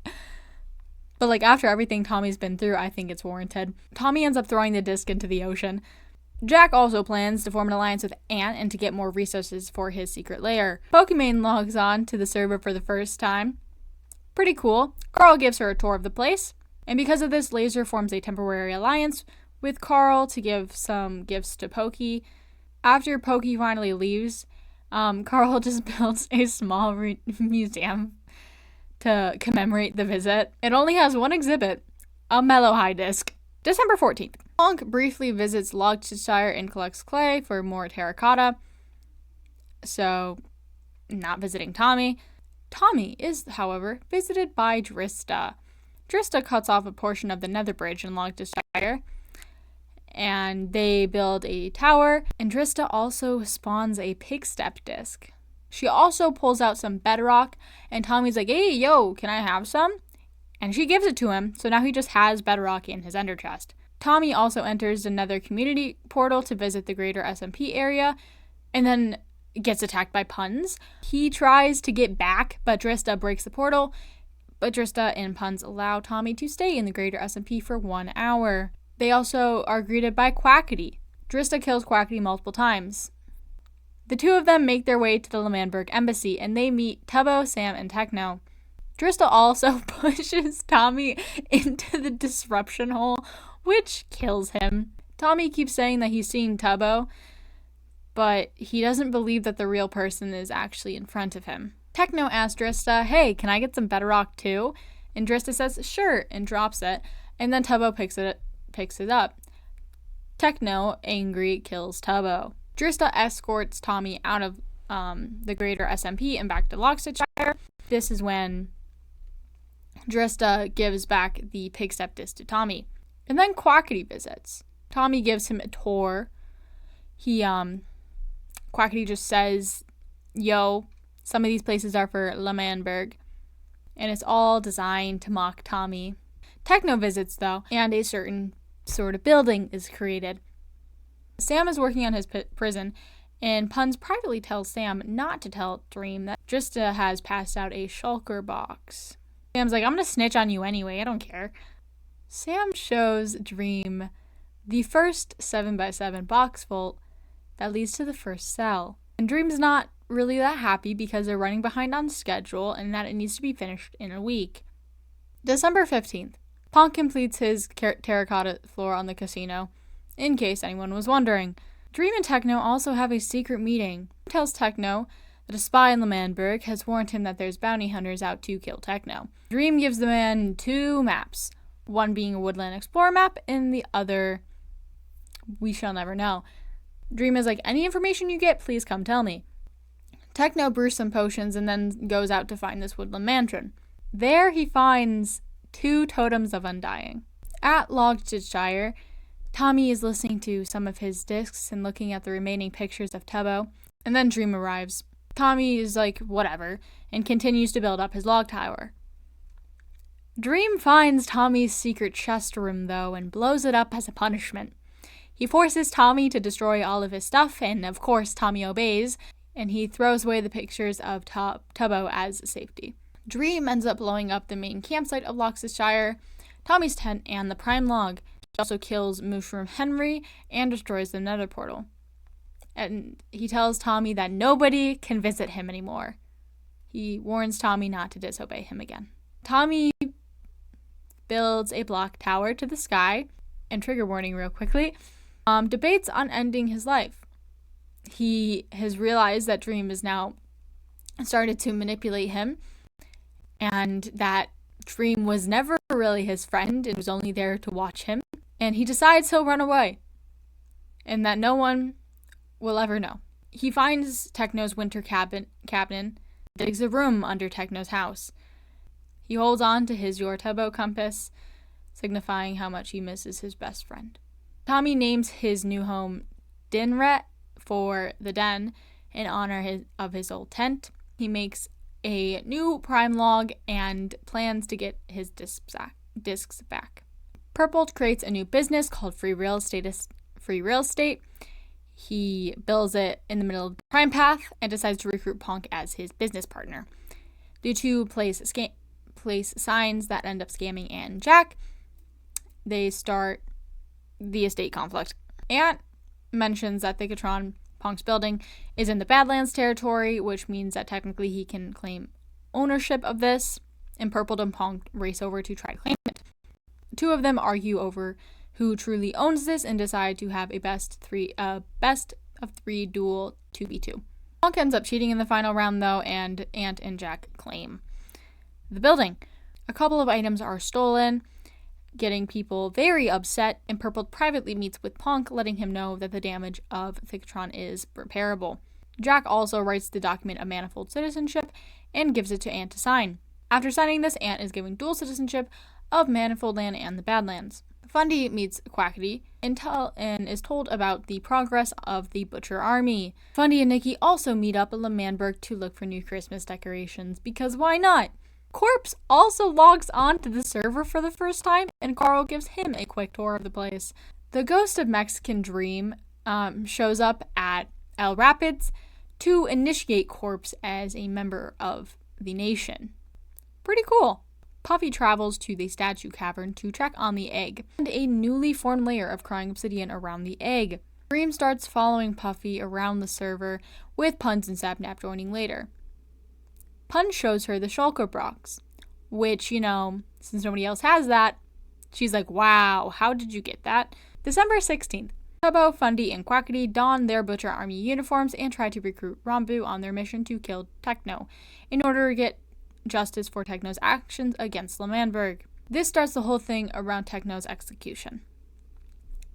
[SPEAKER 1] But after everything Tommy's been through, I think it's warranted. Tommy ends up throwing the disc into the ocean. Jack also plans to form an alliance with Ant and to get more resources for his secret lair. Pokimane logs on to the server for the first time. Pretty cool. Carl gives her a tour of the place. And because of this, Laser forms a temporary alliance with Carl to give some gifts to Pokey. After Pokey finally leaves, Carl just builds a small museum to commemorate the visit. It only has one exhibit, a Mellow High disc. December 14th. Bonk briefly visits Logdenshire and collects clay for more terracotta. So, not visiting Tommy. Tommy is, however, visited by Drista. Drista cuts off a portion of the nether bridge in Logdenshire, and they build a tower, and Drista also spawns a pig step disc. She also pulls out some bedrock, and Tommy's like, hey, yo, can I have some? and she gives it to him, so now he just has bedrock in his ender chest. Tommy also enters another community portal to visit the greater SMP area, and then gets attacked by puns. He tries to get back, but Drista breaks the portal, but Drista and puns allow Tommy to stay in the greater SMP for 1 hour. They also are greeted by Quackity. Drista kills Quackity multiple times. The two of them make their way to the L'Manberg embassy, and they meet Tubbo, Sam, and Techno. Drista also pushes Tommy into the disruption hole, which kills him. Tommy keeps saying that he's seen Tubbo, but he doesn't believe that the real person is actually in front of him. Techno asks Drista, hey, can I get some bedrock too? And Drista says, sure, and drops it, and then Tubbo picks it up. Techno, angry, kills Tubbo. Drista escorts Tommy out of the greater SMP and back to Lockstitchshire. This is when Drista gives back the pig-step disc to Tommy. And then Quackity visits. Tommy gives him a tour. Quackity just says, yo, some of these places are for L'Manberg. And it's all designed to mock Tommy. Techno visits, though, and a certain sort of building is created. Sam is working on his prison, and Puns privately tells Sam not to tell Dream that Drista has passed out a shulker box. Sam's like, I'm gonna snitch on you anyway, I don't care. Sam shows Dream the first 7x7 box vault that leads to the first cell. And Dream's not really that happy because they're running behind on schedule and that it needs to be finished in a week. December 15th. Punk completes his terracotta floor on the casino, in case anyone was wondering. Dream and Techno also have a secret meeting. He tells Techno that a spy in L'Manberg has warned him that there's bounty hunters out to kill Techno. Dream gives the man 2 maps, one being a Woodland Explorer map and the other we shall never know. Dream is like, any information you get, please come tell me. Techno brews some potions and then goes out to find this woodland mansion. There he finds 2 totems of undying. At Lockstitchshire, Tommy is listening to some of his discs and looking at the remaining pictures of Tubbo, and then Dream arrives. Tommy is like, whatever, and continues to build up his log tower. Dream finds Tommy's secret chest room, though, and blows it up as a punishment. He forces Tommy to destroy all of his stuff, and of course Tommy obeys, and he throws away the pictures of Tubbo as safety. Dream ends up blowing up the main campsite of Lockstitchshire, Tommy's tent, and the prime log. He also kills Mushroom Henry and destroys the nether portal. And he tells Tommy that nobody can visit him anymore. He warns Tommy not to disobey him again. Tommy builds a block tower to the sky, and trigger warning real quickly, debates on ending his life. He has realized that Dream has now started to manipulate him, and that Dream was never really his friend and was only there to watch him. And he decides he'll run away, and that no one will ever know. He finds Techno's winter cabin, digs a room under Techno's house. He holds on to his Your Tubbo compass, signifying how much he misses his best friend. Tommy names his new home Dinret for the den in honor of his old tent. He makes a new prime log and plans to get his discs back. Purple creates a new business called Free Real Estate. He builds it in the middle of the prime path and decides to recruit Punk as his business partner. The two place signs that end up scamming Ant and Jack. They start the estate conflict. Ant mentions that Thicatron, Punk's building, is in the Badlands territory, which means that technically he can claim ownership of this, and Purple and Punk race over to try to claim it. The two of them argue over who truly owns this and decide to have a best of three duel 2v2. Punk ends up cheating in the final round, though, and Ant and Jack claim the building. A couple of items are stolen, getting people very upset, and Purple privately meets with Punk, letting him know that the damage of Thicatron is repairable. Jack also writes the document of manifold citizenship and gives it to Ant to sign. After signing this, Ant is given dual citizenship of Manifold Land and the Badlands. Fundy meets Quackity and is told about the progress of the Butcher Army. Fundy and Nikki also meet up at L'Manberg to look for new Christmas decorations, because why not?
[SPEAKER 2] Corpse also logs on to the server for the first time, and Carl gives him a quick tour of the place. The ghost of Mexican Dream shows up at El Rapids to initiate Corpse as a member of the nation. Pretty cool. Puffy travels to the statue cavern to check on the egg and a newly formed layer of crying obsidian around the egg. Dream starts following Puffy around the server, with Puns and Sapnap joining later. Pun shows her the Shulker box, which, since nobody else has that, she's like, wow, how did you get that? December 16th. Tubbo, Fundy, and Quackity don their Butcher Army uniforms and try to recruit Rambu on their mission to kill Techno, in order to get justice for Techno's actions against L'Manberg. This starts the whole thing around Techno's execution.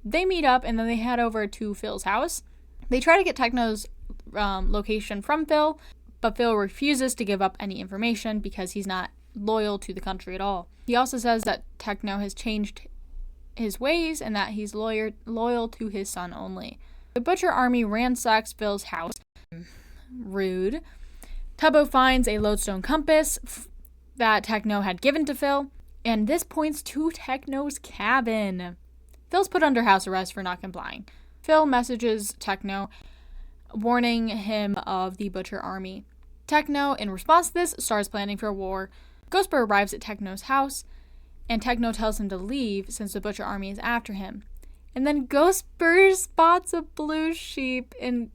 [SPEAKER 2] They meet up and then they head over to Phil's house. They try to get Techno's location from Phil, but Phil refuses to give up any information because he's not loyal to the country at all. He also says that Techno has changed his ways and that he's loyal to his son only. The Butcher Army ransacks Phil's house. Rude. Tubbo finds a lodestone compass that Techno had given to Phil, and this points to Techno's cabin. Phil's put under house arrest for not complying. Phil messages Techno, warning him of the Butcher Army. Techno, in response to this, starts planning for war. Ghostbur arrives at Techno's house, and Techno tells him to leave since the Butcher Army is after him. And then Ghostbur spots a blue sheep, and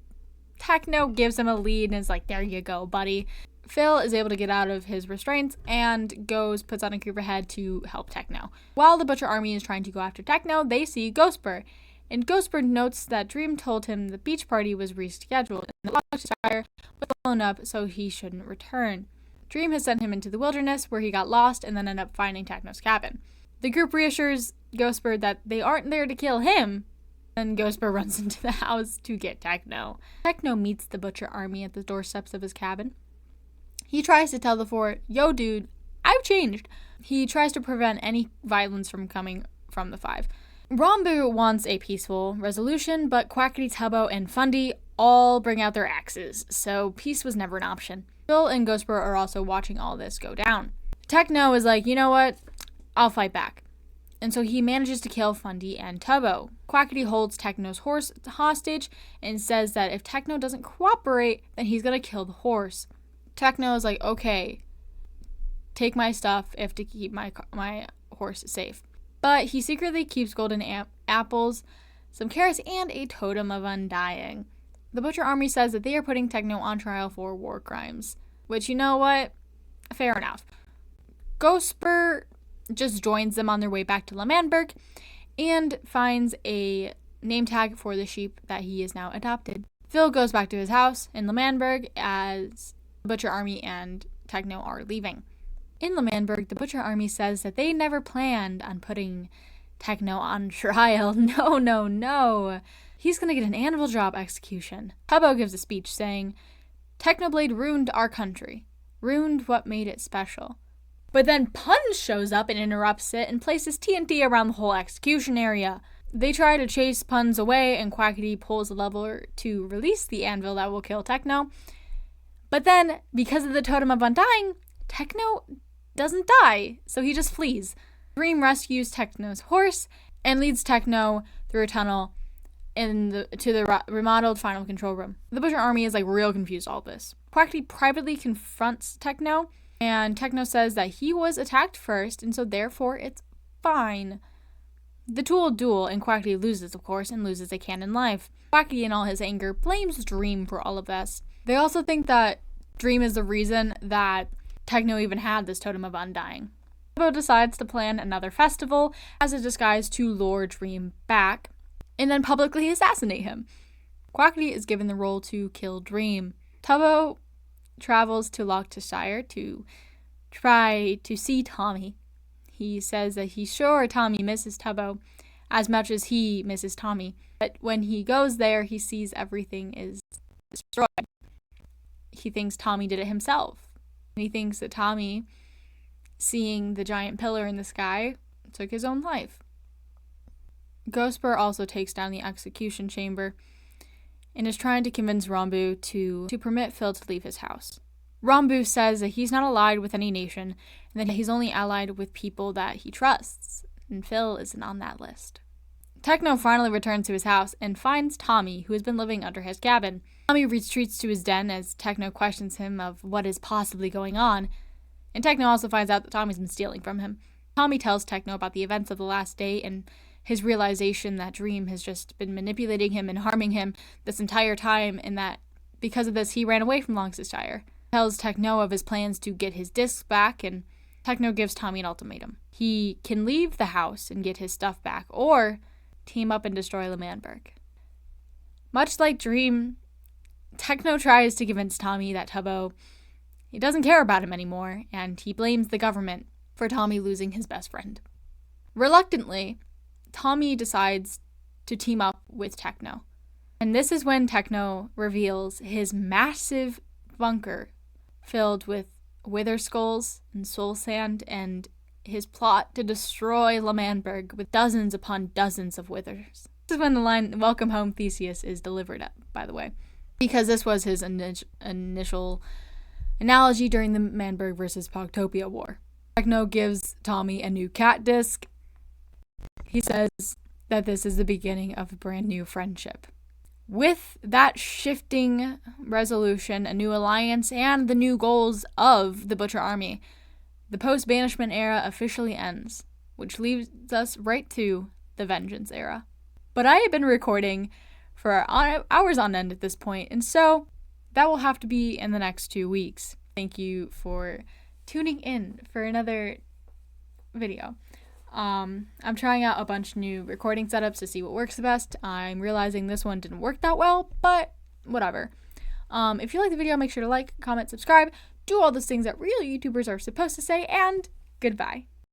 [SPEAKER 2] Techno gives him a lead and is like, there you go, buddy. Phil is able to get out of his restraints and puts on a group ahead to help Techno. While the Butcher Army is trying to go after Techno, they see Ghostbur. And Ghostbur notes that Dream told him the beach party was rescheduled and the fire was blown up, so he shouldn't return. Dream has sent him into the wilderness where he got lost and then ended up finding Techno's cabin. The group reassures Ghostbur that they aren't there to kill him, and Ghostbur runs into the house to get Techno. Techno meets the Butcher Army at the doorsteps of his cabin. He tries to tell the four, yo dude, I've changed. He tries to prevent any violence from coming from the five. Rambu wants a peaceful resolution, but Quackity, Tubbo, and Fundy all bring out their axes, so peace was never an option. Phil and Ghostbur are also watching all this go down. Techno is like, you know what? I'll fight back. And so he manages to kill Fundy and Tubbo. Quackity holds Techno's horse hostage and says that if Techno doesn't cooperate, then he's gonna kill the horse. Techno is like, okay, take my stuff if to keep my horse safe. But he secretly keeps golden apples, some carrots, and a totem of undying. The Butcher Army says that they are putting Techno on trial for war crimes. Which, you know what? Fair enough. Ghostbur just joins them on their way back to L'Manberg and finds a name tag for the sheep that he is now adopted. Phil goes back to his house in L'Manberg as the Butcher Army and Techno are leaving. In L'Manberg, the Butcher Army says that they never planned on putting Techno on trial. No. He's gonna get an anvil job execution. Tubbo gives a speech saying, Technoblade ruined our country. Ruined what made it special. But then Pun shows up and interrupts it and places TNT around the whole execution area. They try to chase Puns away, and Quackity pulls the lever to release the anvil that will kill Techno. But then, because of the Totem of Undying, Techno doesn't die, so he just flees. Dream rescues Techno's horse and leads Techno through a tunnel to the remodeled final control room. The Butcher Army is real confused all this. Quackity privately confronts Techno, and Techno says that he was attacked first, and so therefore it's fine. The two will duel, and Quackity loses, of course, and loses a canon life. Quackity, in all his anger, blames Dream for all of this. They also think that Dream is the reason that Techno even had this Totem of Undying. Tubbo decides to plan another festival as a disguise to lure Dream back, and then publicly assassinate him. Quackity is given the role to kill Dream. Tubbo travels to Lochshire to try to see Tommy. He says that he's sure Tommy misses Tubbo as much as he misses Tommy. But when he goes there, he sees everything is destroyed. He thinks Tommy did it himself. And he thinks that Tommy, seeing the giant pillar in the sky, took his own life. Ghostbur also takes down the execution chamber and is trying to convince Rambu to permit Phil to leave his house. Rambu says that he's not allied with any nation and that he's only allied with people that he trusts, and Phil isn't on that list. Techno finally returns to his house and finds Tommy, who has been living under his cabin. Tommy retreats to his den as Techno questions him of what is possibly going on, and Techno also finds out that Tommy's been stealing from him. Tommy tells Techno about the events of the last day and his realization that Dream has just been manipulating him and harming him this entire time, and that because of this he ran away from Longstashire. He tells Techno of his plans to get his discs back, and Techno gives Tommy an ultimatum. He can leave the house and get his stuff back, or team up and destroy L'Manberg. Much like Dream, Techno tries to convince Tommy that Tubbo, he doesn't care about him anymore, and he blames the government for Tommy losing his best friend. Reluctantly, Tommy decides to team up with Techno. And this is when Techno reveals his massive bunker filled with wither skulls and soul sand, and his plot to destroy L'Manberg with dozens upon dozens of withers. This is when the line, "Welcome home, Theseus," is delivered, by the way, because this was his initial analogy during the Manberg versus Pogtopia War. Techno gives Tommy a new cat disc. He says that this is the beginning of a brand new friendship. With that shifting resolution, a new alliance, and the new goals of the Butcher Army, the post-banishment era officially ends, which leads us right to the Vengeance era. But I have been recording for hours on end at this point, and so that will have to be in the next 2 weeks. Thank you for tuning in for another video. I'm trying out a bunch of new recording setups to see what works the best. I'm realizing this one didn't work that well, but whatever. If you like the video, make sure to like, comment, subscribe, do all those things that real YouTubers are supposed to say, and goodbye.